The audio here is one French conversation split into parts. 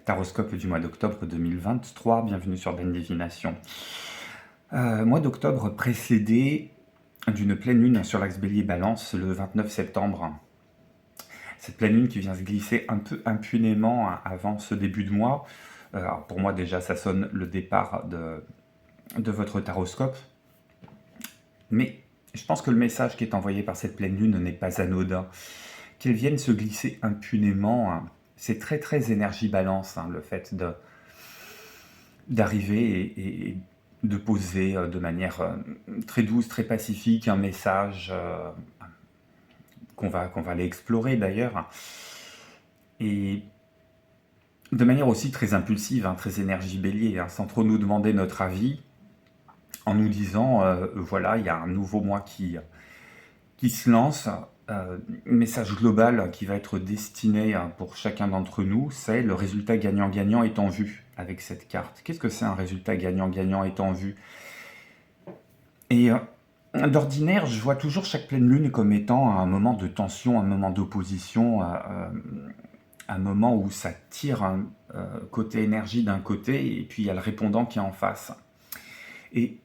Taroscope du mois d'octobre 2023, bienvenue sur Ben Divination. Mois d'octobre précédé d'une pleine lune sur l'axe Bélier-Balance le 29 septembre. Cette pleine lune qui vient se glisser un peu impunément avant ce début de mois. Alors pour moi déjà ça sonne le départ de votre taroscope. Mais je pense que le message qui est envoyé par cette pleine lune n'est pas anodin. Qu'elle vienne se glisser impunément, c'est très énergie balance, le fait d'arriver et de poser de manière très douce, très pacifique, un message qu'on va aller explorer d'ailleurs, et de manière aussi très impulsive, très énergie bélier, sans trop nous demander notre avis, en nous disant voilà, il y a un nouveau mois qui se lance, message global qui va être destiné pour chacun d'entre nous, c'est le résultat gagnant-gagnant est en vue avec cette carte. Qu'est-ce que c'est un résultat gagnant-gagnant est en vue? Et d'ordinaire, je vois toujours chaque pleine lune comme étant un moment de tension, un moment d'opposition, un moment où ça tire côté énergie d'un côté, et puis il y a le répondant qui est en face. Et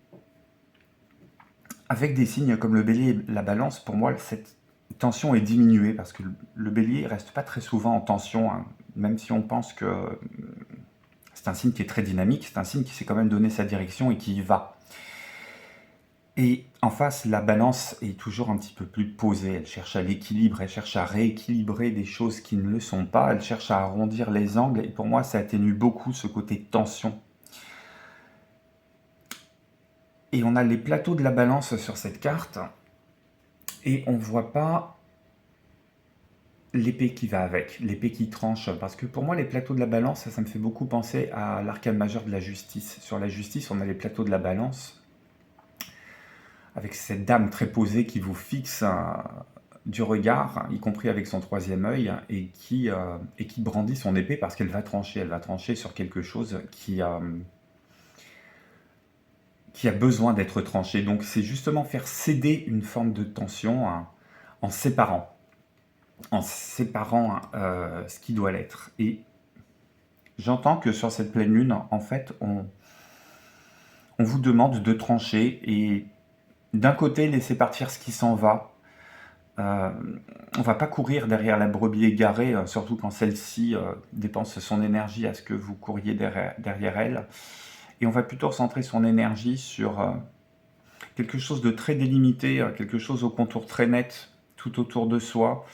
avec des signes comme le bélier et la balance, pour moi, cette tension est diminuée, parce que le bélier ne reste pas très souvent en tension, même si on pense que c'est un signe qui est très dynamique, c'est un signe qui sait quand même donner sa direction et qui y va. Et en face, la balance est toujours un petit peu plus posée, elle cherche à l'équilibre, elle cherche à rééquilibrer des choses qui ne le sont pas, elle cherche à arrondir les angles, et pour moi, ça atténue beaucoup ce côté tension. Et on a les plateaux de la balance sur cette carte, et on ne voit pas l'épée qui va avec, l'épée qui tranche, parce que pour moi, les plateaux de la balance, ça me fait beaucoup penser à l'arcane majeur de la justice. Sur la justice, on a les plateaux de la balance, avec cette dame très posée qui vous fixe du regard, y compris avec son troisième œil, et qui brandit son épée parce qu'elle va trancher sur quelque chose qui a besoin d'être tranché. Donc c'est justement faire céder une forme de tension en séparant ce qui doit l'être. Et j'entends que sur cette pleine lune, en fait, on vous demande de trancher et d'un côté laisser partir ce qui s'en va. On ne va pas courir derrière la brebis égarée, surtout quand celle-ci dépense son énergie à ce que vous couriez derrière elle. Et on va plutôt centrer son énergie sur quelque chose de très délimité, quelque chose au contour très net, tout autour de soi,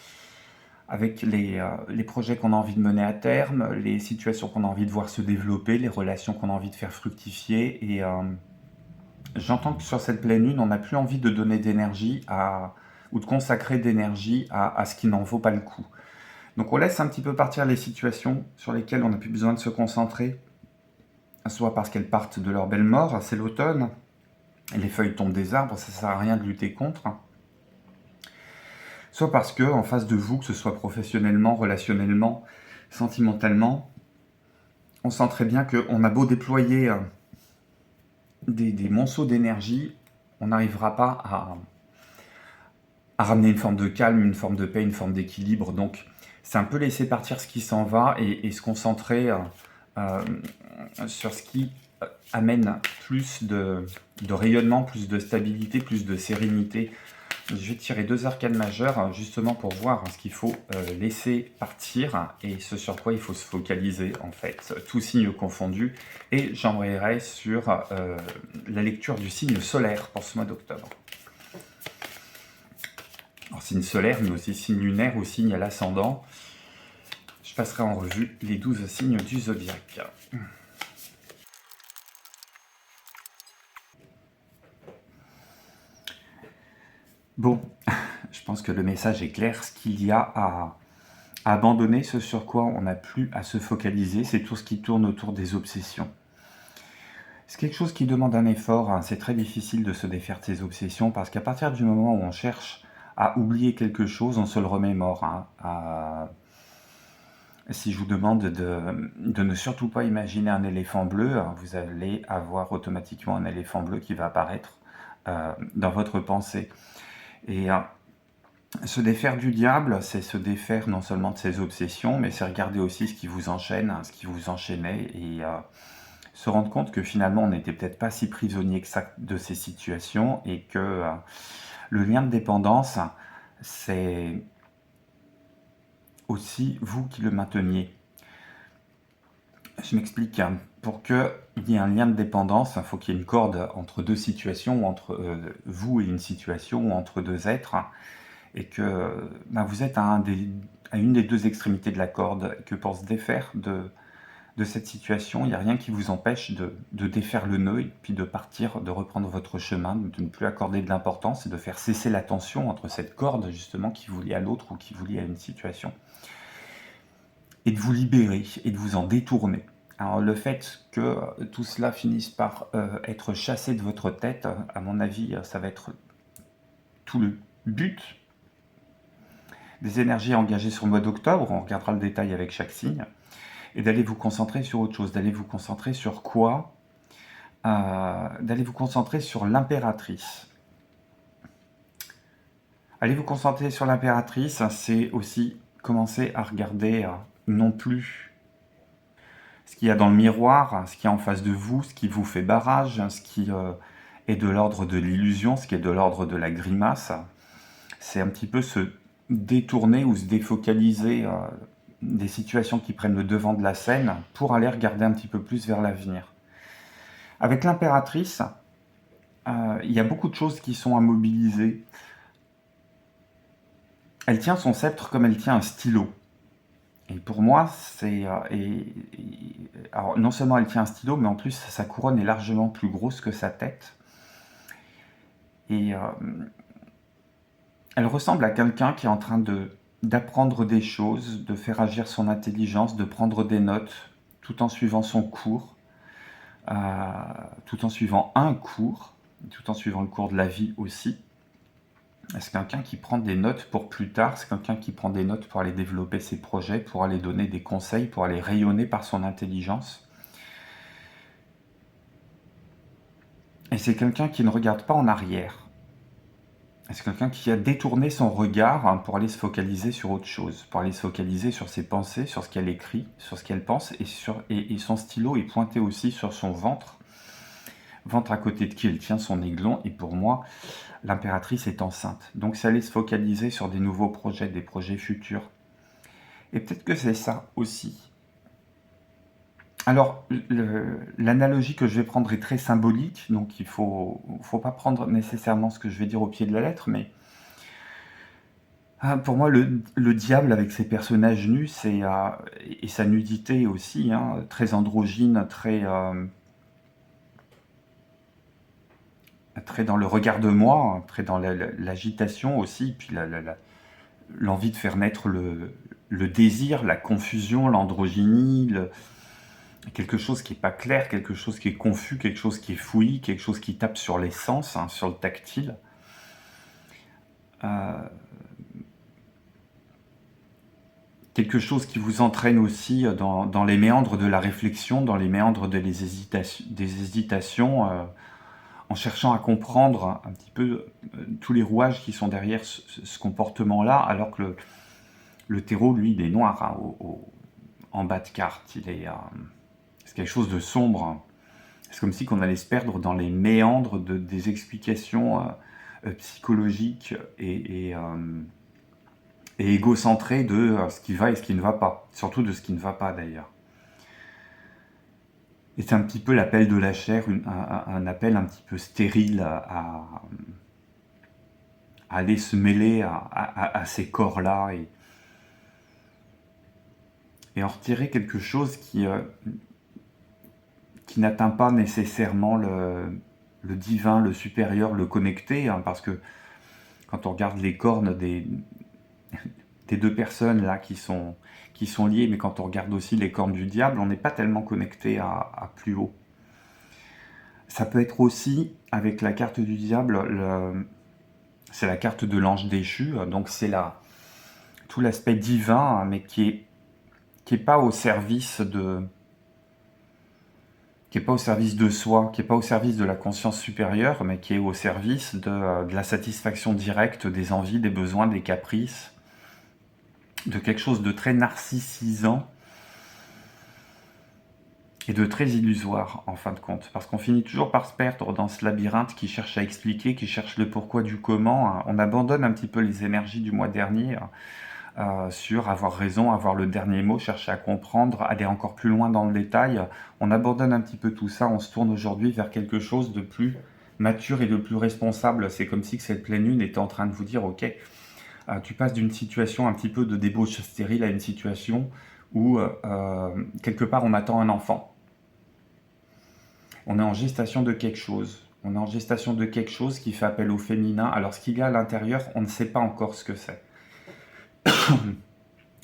avec les projets qu'on a envie de mener à terme, les situations qu'on a envie de voir se développer, les relations qu'on a envie de faire fructifier. Et j'entends que sur cette pleine lune, on n'a plus envie de donner d'énergie ou de consacrer d'énergie à ce qui n'en vaut pas le coup. Donc on laisse un petit peu partir les situations sur lesquelles on n'a plus besoin de se concentrer, soit parce qu'elles partent de leur belle mort, c'est l'automne, les feuilles tombent des arbres, ça ne sert à rien de lutter contre, soit parce que en face de vous, que ce soit professionnellement, relationnellement, sentimentalement, on sent très bien qu'on a beau déployer des monceaux d'énergie, on n'arrivera pas à ramener une forme de calme, une forme de paix, une forme d'équilibre. Donc c'est un peu laisser partir ce qui s'en va et se concentrer sur ce qui amène plus de rayonnement, plus de stabilité, plus de sérénité. Je vais tirer deux arcanes majeures justement pour voir ce qu'il faut laisser partir et ce sur quoi il faut se focaliser en fait, tous signes confondus. Et j'embrayerai sur la lecture du signe solaire pour ce mois d'octobre. Alors signe solaire, mais aussi signe lunaire ou signe à l'ascendant. Je passerai en revue les 12 signes du zodiaque. Bon, je pense que le message est clair. Ce qu'il y a à abandonner, ce sur quoi on n'a plus à se focaliser, c'est tout ce qui tourne autour des obsessions. C'est quelque chose qui demande un effort, c'est très difficile de se défaire de ses obsessions, parce qu'à partir du moment où on cherche à oublier quelque chose, on se le remémore. Si je vous demande de ne surtout pas imaginer un éléphant bleu, vous allez avoir automatiquement un éléphant bleu qui va apparaître dans votre pensée. Et Se défaire du diable, c'est se défaire non seulement de ses obsessions, mais c'est regarder aussi ce qui vous enchaîne, hein, ce qui vous enchaînait, et se rendre compte que finalement on n'était peut-être pas si prisonnier que ça de ces situations, et que le lien de dépendance, c'est aussi vous qui le mainteniez. Je m'explique, hein. Pour qu'il y ait un lien de dépendance, il faut qu'il y ait une corde entre deux situations, ou entre vous et une situation, ou entre deux êtres, et que vous êtes à une des deux extrémités de la corde, et que pour se défaire de cette situation, il n'y a rien qui vous empêche de défaire le nœud, et puis de partir, de reprendre votre chemin, de ne plus accorder de l'importance, et de faire cesser la tension entre cette corde, justement, qui vous lie à l'autre, ou qui vous lie à une situation, et de vous libérer, et de vous en détourner. Alors le fait que tout cela finisse par être chassé de votre tête, à mon avis, ça va être tout le but des énergies engagées sur le mois d'octobre. On regardera le détail avec chaque signe, et d'aller vous concentrer sur autre chose, d'aller vous concentrer sur quoi? D'aller vous concentrer sur l'impératrice. Aller vous concentrer sur l'impératrice, c'est aussi commencer à regarder non plus ce qu'il y a dans le miroir, ce qu'il y a en face de vous, ce qui vous fait barrage, ce qui est de l'ordre de l'illusion, ce qui est de l'ordre de la grimace. C'est un petit peu se détourner ou se défocaliser des situations qui prennent le devant de la scène pour aller regarder un petit peu plus vers l'avenir. Avec l'impératrice, il y a beaucoup de choses qui sont à mobiliser. Elle tient son sceptre comme elle tient un stylo. Et pour moi, c'est... alors, non seulement elle tient un stylo, mais en plus, sa couronne est largement plus grosse que sa tête. Et elle ressemble à quelqu'un qui est en train d'apprendre des choses, de faire agir son intelligence, de prendre des notes, tout en suivant son cours, tout en suivant un cours, tout en suivant le cours de la vie aussi. C'est quelqu'un qui prend des notes pour plus tard, c'est quelqu'un qui prend des notes pour aller développer ses projets, pour aller donner des conseils, pour aller rayonner par son intelligence. Et c'est quelqu'un qui ne regarde pas en arrière. C'est quelqu'un qui a détourné son regard pour aller se focaliser sur autre chose, pour aller se focaliser sur ses pensées, sur ce qu'elle écrit, sur ce qu'elle pense, et son stylo est pointé aussi sur son ventre à côté de qui elle tient son aiglon, et pour moi, l'impératrice est enceinte. Donc c'est aller se focaliser sur des nouveaux projets, des projets futurs. Et peut-être que c'est ça aussi. Alors, l'analogie que je vais prendre est très symbolique, donc il ne faut pas prendre nécessairement ce que je vais dire au pied de la lettre, mais pour moi, le diable avec ses personnages nus, et sa nudité aussi, très androgyne, très dans le regard de moi, très dans l'agitation aussi, puis l'envie de faire naître le désir, la confusion, l'androgynie, quelque chose qui n'est pas clair, quelque chose qui est confus, quelque chose qui est fouillis, quelque chose qui tape sur les sens, sur le tactile. Quelque chose qui vous entraîne aussi dans les méandres de la réflexion, dans les méandres des hésitations, en cherchant à comprendre un petit peu tous les rouages qui sont derrière ce comportement-là, alors que le terreau, lui, il est noir en bas de carte. C'est quelque chose de sombre. C'est comme si on allait se perdre dans les méandres des explications psychologiques et égocentrées de ce qui va et ce qui ne va pas. Surtout de ce qui ne va pas, d'ailleurs. Et c'est un petit peu l'appel de la chair, un appel un petit peu stérile à aller se mêler à ces corps-là et en retirer quelque chose qui n'atteint pas nécessairement le divin, le supérieur, le connecté, parce que quand on regarde les cornes des deux personnes là qui sont liées, mais quand on regarde aussi les cornes du diable, on n'est pas tellement connecté à plus haut. Ça peut être aussi, avec la carte du diable, c'est la carte de l'ange déchu, donc c'est tout l'aspect divin, mais qui est pas au service qui n'est pas au service de soi, qui n'est pas au service de la conscience supérieure, mais qui est au service de la satisfaction directe des envies, des besoins, des caprices, de quelque chose de très narcissisant et de très illusoire, en fin de compte. Parce qu'on finit toujours par se perdre dans ce labyrinthe qui cherche à expliquer, qui cherche le pourquoi du comment. On abandonne un petit peu les énergies du mois dernier sur avoir raison, avoir le dernier mot, chercher à comprendre, aller encore plus loin dans le détail. On abandonne un petit peu tout ça, on se tourne aujourd'hui vers quelque chose de plus mature et de plus responsable. C'est comme si cette pleine lune était en train de vous dire, ok, tu passes d'une situation un petit peu de débauche stérile à une situation où quelque part on attend un enfant. On est en gestation de quelque chose. On est en gestation de quelque chose qui fait appel au féminin. Alors ce qu'il y a à l'intérieur, on ne sait pas encore ce que c'est.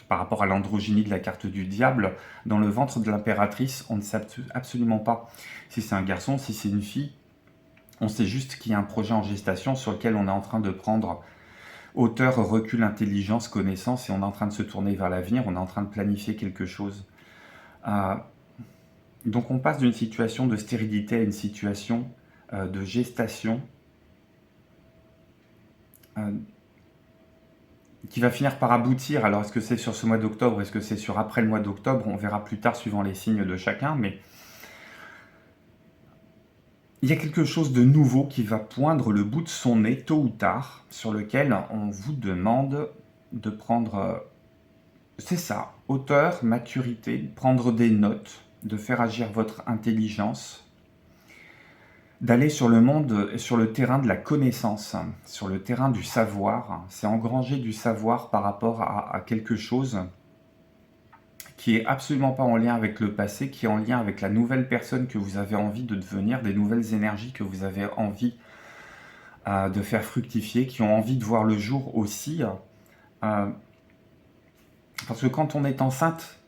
Par rapport à l'androgynie de la carte du diable, dans le ventre de l'impératrice, on ne sait absolument pas si c'est un garçon, si c'est une fille. On sait juste qu'il y a un projet en gestation sur lequel on est en train de prendre hauteur, recul, intelligence, connaissance, et on est en train de se tourner vers l'avenir, on est en train de planifier quelque chose. Donc on passe d'une situation de stérilité à une situation de gestation qui va finir par aboutir. Alors est-ce que c'est sur ce mois d'octobre, est-ce que c'est sur après le mois d'octobre? On verra plus tard suivant les signes de chacun, mais il y a quelque chose de nouveau qui va poindre le bout de son nez tôt ou tard, sur lequel on vous demande de prendre, c'est ça, hauteur, maturité, prendre des notes, de faire agir votre intelligence, d'aller sur le monde, sur le terrain de la connaissance, sur le terrain du savoir. C'est engranger du savoir par rapport à quelque chose qui est absolument pas en lien avec le passé, qui est en lien avec la nouvelle personne que vous avez envie de devenir, des nouvelles énergies que vous avez envie de faire fructifier, qui ont envie de voir le jour aussi. Parce que quand on est enceinte,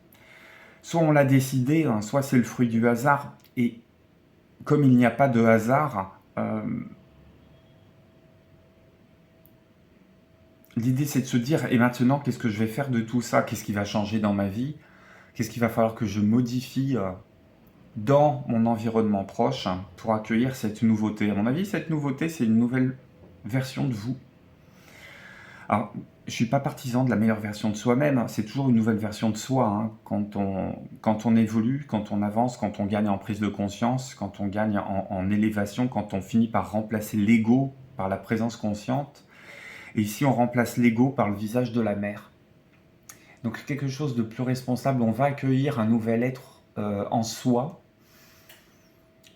soit on l'a décidé, soit c'est le fruit du hasard, et comme il n'y a pas de hasard, l'idée c'est de se dire, et maintenant qu'est-ce que je vais faire de tout ça? Qu'est-ce qui va changer dans ma vie? Qu'est-ce qu'il va falloir que je modifie dans mon environnement proche pour accueillir cette nouveauté? À mon avis, cette nouveauté, c'est une nouvelle version de vous. Alors, je ne suis pas partisan de la meilleure version de soi-même, c'est toujours une nouvelle version de soi, hein. Quand on évolue, quand on avance, quand on gagne en prise de conscience, quand on gagne en élévation, quand on finit par remplacer l'ego par la présence consciente. Et ici, on remplace l'ego par le visage de la mère. Donc quelque chose de plus responsable, on va accueillir un nouvel être en soi.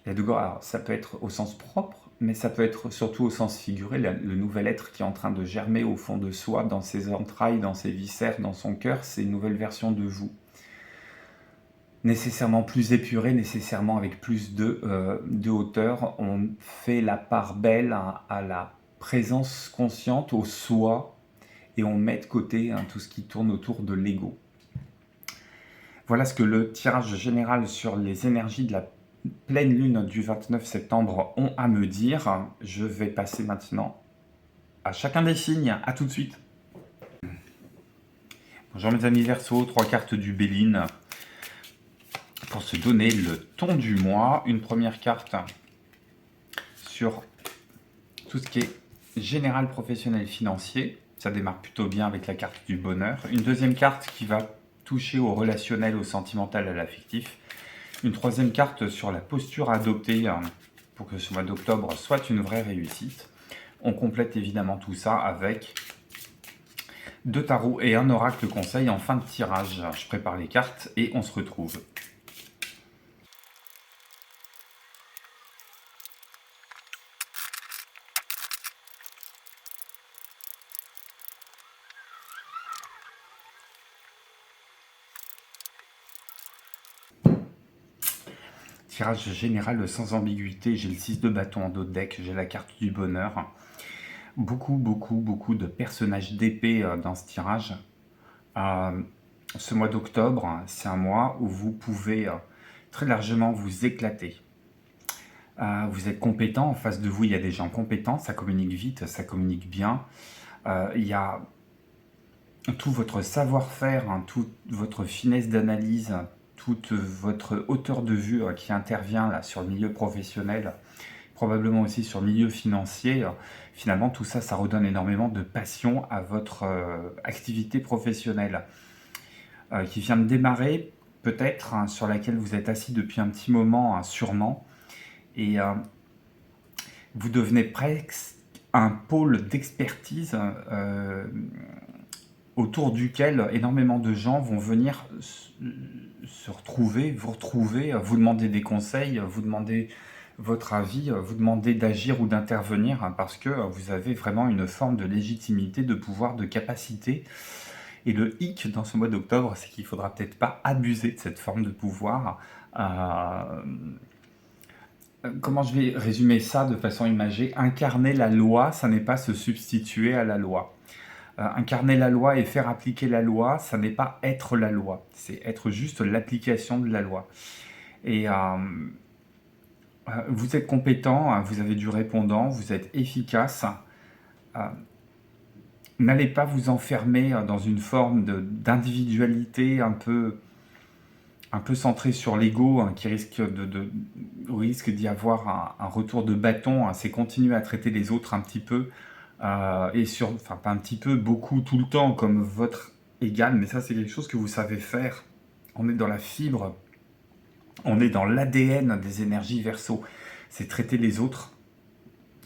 Alors, ça peut être au sens propre, mais ça peut être surtout au sens figuré, le nouvel être qui est en train de germer au fond de soi, dans ses entrailles, dans ses viscères, dans son cœur, c'est une nouvelle version de vous. Nécessairement plus épurée, nécessairement avec plus de hauteur. On fait la part belle à la présence consciente, au soi, et on met de côté tout ce qui tourne autour de l'ego. Voilà ce que le tirage général sur les énergies de la pleine lune du 29 septembre ont à me dire. Je vais passer maintenant à chacun des signes. À tout de suite. Bonjour mes amis Verseau, 3 cartes du Béline pour se donner le ton du mois. Une première carte sur tout ce qui est général, professionnel, financier. Ça démarre plutôt bien avec la carte du bonheur. Une deuxième carte qui va toucher au relationnel, au sentimental, à l'affectif. Une troisième carte sur la posture à adopter pour que ce mois d'octobre soit une vraie réussite. On complète évidemment tout ça avec 2 tarots et un oracle conseil en fin de tirage. Je prépare les cartes et on se retrouve. Tirage général sans ambiguïté, j'ai le 6 de bâton en dos de deck, j'ai la carte du bonheur. Beaucoup de personnages d'épée dans ce tirage. Ce mois d'octobre, c'est un mois où vous pouvez très largement vous éclater. Vous êtes compétent, en face de vous il y a des gens compétents, ça communique vite, ça communique bien. Il y a tout votre savoir-faire, toute votre finesse d'analyse, toute votre hauteur de vue qui intervient là sur le milieu professionnel, probablement aussi sur le milieu financier, finalement tout ça, ça redonne énormément de passion à votre activité professionnelle qui vient de démarrer, peut-être, hein, sur laquelle vous êtes assis depuis un petit moment, hein, sûrement, et vous devenez presque un pôle d'expertise autour duquel énormément de gens vont venir se retrouver, vous demander des conseils, vous demander votre avis, vous demander d'agir ou d'intervenir, hein, parce que vous avez vraiment une forme de légitimité, de pouvoir, de capacité. Et le hic dans ce mois d'octobre, c'est qu'il faudra peut-être pas abuser de cette forme de pouvoir. Comment je vais résumer ça de façon imagée? Incarner la loi, ça n'est pas se substituer à la loi. Incarner la loi et faire appliquer la loi, ça n'est pas être la loi, c'est être juste l'application de la loi. Et vous êtes compétent, vous avez du répondant, vous êtes efficace. N'allez pas vous enfermer dans une forme d'individualité un peu centrée sur l'ego, hein, qui risque d'y avoir un retour de bâton. Hein, c'est continuer à traiter les autres un petit peu, enfin pas un petit peu, beaucoup, tout le temps, comme votre égal, mais ça c'est quelque chose que vous savez faire. On est dans la fibre, on est dans l'ADN des énergies Verseau. C'est traiter les autres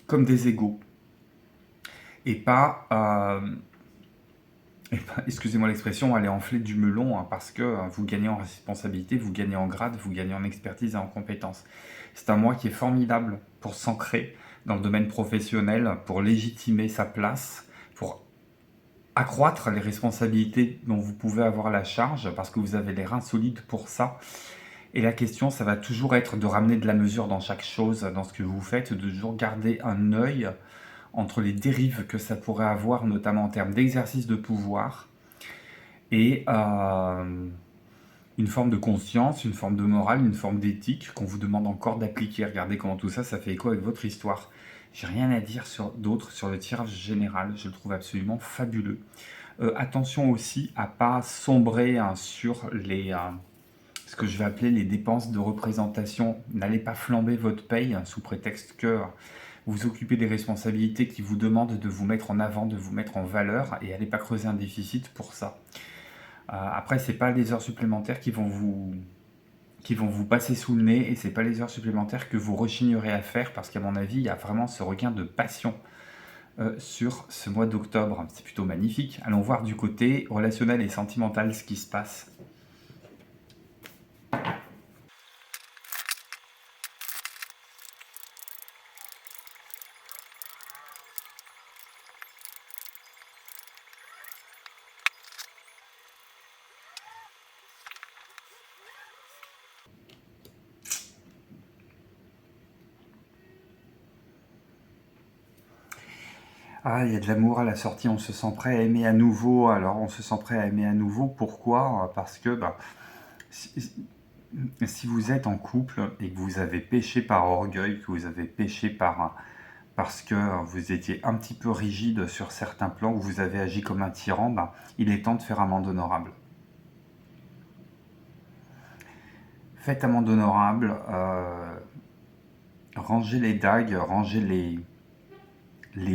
comme des égaux. Et pas, excusez-moi l'expression, aller enfler du melon, hein, parce que vous gagnez en responsabilité, vous gagnez en grade, vous gagnez en expertise et en compétences. C'est un mois qui est formidable pour s'ancrer dans le domaine professionnel, pour légitimer sa place, pour accroître les responsabilités dont vous pouvez avoir la charge, parce que vous avez les reins solides pour ça. Et la question, ça va toujours être de ramener de la mesure dans chaque chose, dans ce que vous faites, de toujours garder un œil entre les dérives que ça pourrait avoir, notamment en termes d'exercice de pouvoir, et une forme de conscience, une forme de morale, une forme d'éthique qu'on vous demande encore d'appliquer. Regardez comment tout ça, ça fait écho avec votre histoire. J'ai rien à dire sur le tirage général, je le trouve absolument fabuleux. Attention aussi à pas sombrer, hein, sur ce que je vais appeler les dépenses de représentation. N'allez pas flamber votre paye, hein, sous prétexte que vous occupez des responsabilités qui vous demandent de vous mettre en avant, de vous mettre en valeur, et n'allez pas creuser un déficit pour ça. Après, c'est pas les heures supplémentaires qui vont vous passer sous le nez, et c'est pas les heures supplémentaires que vous rechignerez à faire, parce qu'à mon avis, il y a vraiment ce regain de passion sur ce mois d'octobre. C'est plutôt magnifique. Allons voir du côté relationnel et sentimental ce qui se passe. Ah, il y a de l'amour à la sortie, on se sent prêt à aimer à nouveau. Alors, on se sent prêt à aimer à nouveau. Pourquoi? Parce que si vous êtes en couple et que vous avez péché par orgueil, que vous avez péché parce que vous étiez un petit peu rigide sur certains plans, que vous avez agi comme un tyran, il est temps de faire amende honorable. Faites amende honorable, rangez les dagues, rangez les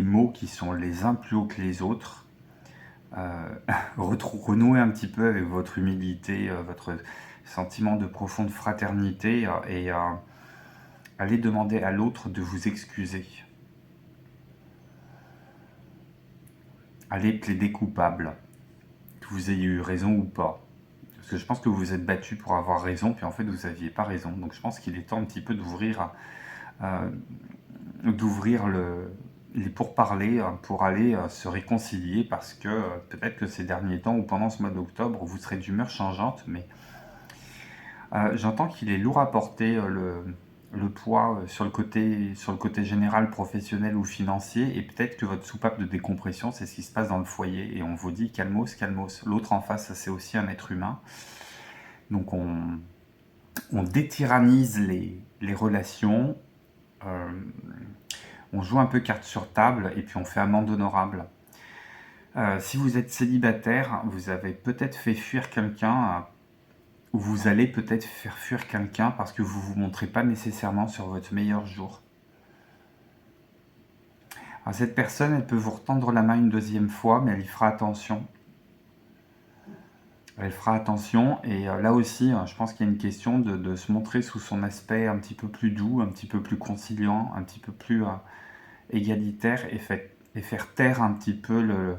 mots qui sont les uns plus hauts que les autres, renouez un petit peu avec votre humilité, votre sentiment de profonde fraternité, et allez demander à l'autre de vous excuser. Allez plaider coupable, que vous ayez eu raison ou pas. Parce que je pense que vous vous êtes battu pour avoir raison, puis en fait vous n'aviez pas raison. Donc je pense qu'il est temps un petit peu d'ouvrir les pourparlers pour aller se réconcilier, parce que peut-être que ces derniers temps ou pendant ce mois d'octobre, vous serez d'humeur changeante, mais j'entends qu'il est lourd à porter le poids sur le côté général, professionnel ou financier, et peut-être que votre soupape de décompression, c'est ce qui se passe dans le foyer, et on vous dit calmos, calmos. L'autre en face, c'est aussi un être humain. Donc on détyrannise les relations, on joue un peu carte sur table, et puis on fait amende honorable. Si vous êtes célibataire, vous avez peut-être fait fuir quelqu'un où vous allez peut-être faire fuir quelqu'un parce que vous ne vous montrez pas nécessairement sur votre meilleur jour. Alors cette personne, elle peut vous retendre la main une deuxième fois, mais elle y fera attention. Elle fera attention, et là aussi, je pense qu'il y a une question de se montrer sous son aspect un petit peu plus doux, un petit peu plus conciliant, un petit peu plus égalitaire, et faire taire un petit peu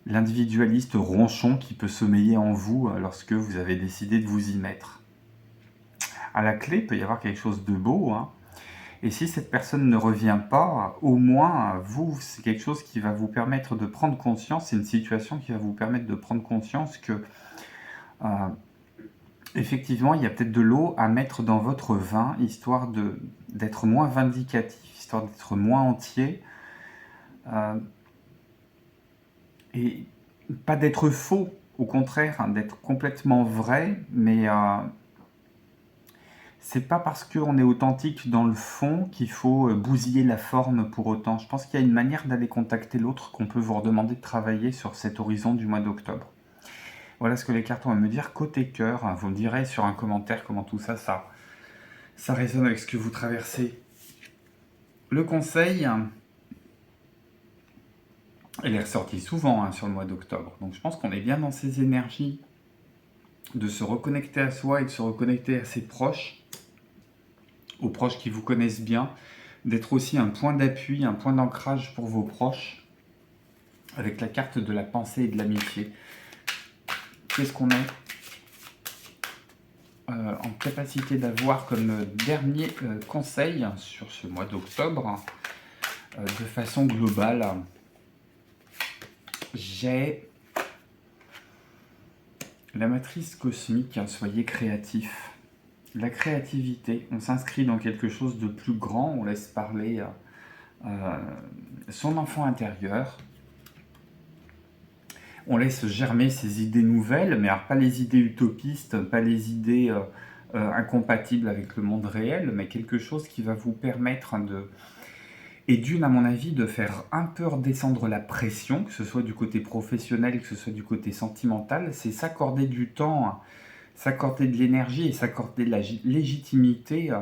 l'individualiste ronchon qui peut sommeiller en vous lorsque vous avez décidé de vous y mettre. À la clé, il peut y avoir quelque chose de beau, hein. Et si cette personne ne revient pas, au moins, vous, c'est quelque chose qui va vous permettre de prendre conscience, c'est une situation qui va vous permettre de prendre conscience que, effectivement, il y a peut-être de l'eau à mettre dans votre vin, histoire d'être moins vindicatif, histoire d'être moins entier, et pas d'être faux, au contraire, hein, d'être complètement vrai, mais c'est pas parce qu'on est authentique dans le fond qu'il faut bousiller la forme pour autant. Je pense qu'il y a une manière d'aller contacter l'autre qu'on peut vous redemander de travailler sur cet horizon du mois d'octobre. Voilà ce que les cartes vont me dire. Côté cœur, hein, vous me direz sur un commentaire comment tout ça résonne avec ce que vous traversez. Le conseil, elle est ressortie souvent sur le mois d'octobre. Donc je pense qu'on est bien dans ces énergies de se reconnecter à soi et de se reconnecter à ses proches, aux proches qui vous connaissent bien, d'être aussi un point d'appui, un point d'ancrage pour vos proches, avec la carte de la pensée et de l'amitié. Qu'est-ce qu'on est en capacité d'avoir comme dernier conseil sur ce mois d'octobre, de façon globale? J'ai la matrice cosmique, soyez créatif. La créativité, on s'inscrit dans quelque chose de plus grand, on laisse parler son enfant intérieur, on laisse germer ses idées nouvelles, mais alors pas les idées utopistes, pas les idées incompatibles avec le monde réel, mais quelque chose qui va vous permettre à mon avis, de faire un peu redescendre la pression, que ce soit du côté professionnel, que ce soit du côté sentimental, c'est s'accorder du temps, s'accorder de l'énergie et s'accorder de la légitimité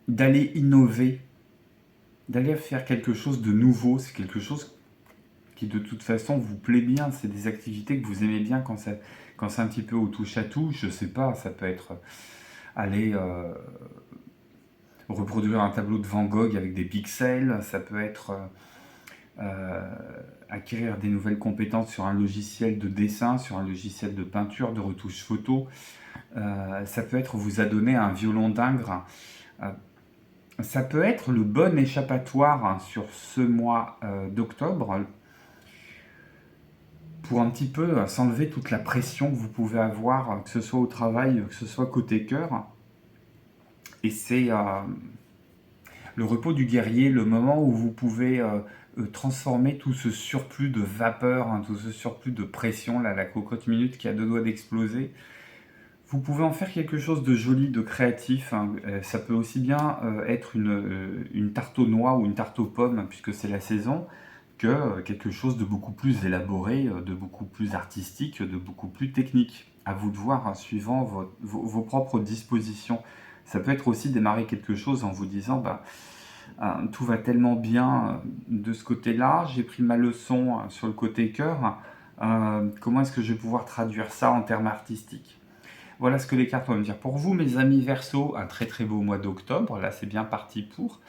d'aller innover, d'aller faire quelque chose de nouveau. C'est quelque chose qui de toute façon vous plaît bien, c'est des activités que vous aimez bien quand c'est un petit peu au touche-à-tout, je sais pas, ça peut être aller reproduire un tableau de Van Gogh avec des pixels, ça peut être acquérir des nouvelles compétences sur un logiciel de dessin, sur un logiciel de peinture, de retouche photo, ça peut être vous adonner à un violon d'Ingres, ça peut être le bon échappatoire sur ce mois d'octobre pour un petit peu s'enlever toute la pression que vous pouvez avoir, que ce soit au travail, que ce soit côté cœur. Et c'est le repos du guerrier, le moment où vous pouvez transformer tout ce surplus de vapeur, tout ce surplus de pression, là, la cocotte minute qui a deux doigts d'exploser. Vous pouvez en faire quelque chose de joli, de créatif. Ça peut aussi bien être une tarte aux noix ou une tarte aux pommes, puisque c'est la saison, que quelque chose de beaucoup plus élaboré, de beaucoup plus artistique, de beaucoup plus technique. À vous de voir, suivant vos propres dispositions. Ça peut être aussi démarrer quelque chose en vous disant tout va tellement bien de ce côté-là, j'ai pris ma leçon sur le côté cœur, comment est-ce que je vais pouvoir traduire ça en termes artistiques? Voilà ce que les cartes vont me dire. Pour vous, mes amis Verseau, un très très beau mois d'octobre, là c'est bien parti pour.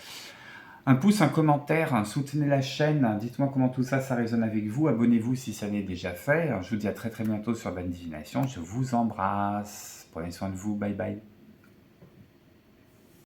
Un pouce, un commentaire, soutenez la chaîne, dites-moi comment tout ça résonne avec vous, abonnez-vous si ça n'est déjà fait. Je vous dis à très très bientôt sur Bonne Divination, je vous embrasse, prenez soin de vous, bye bye.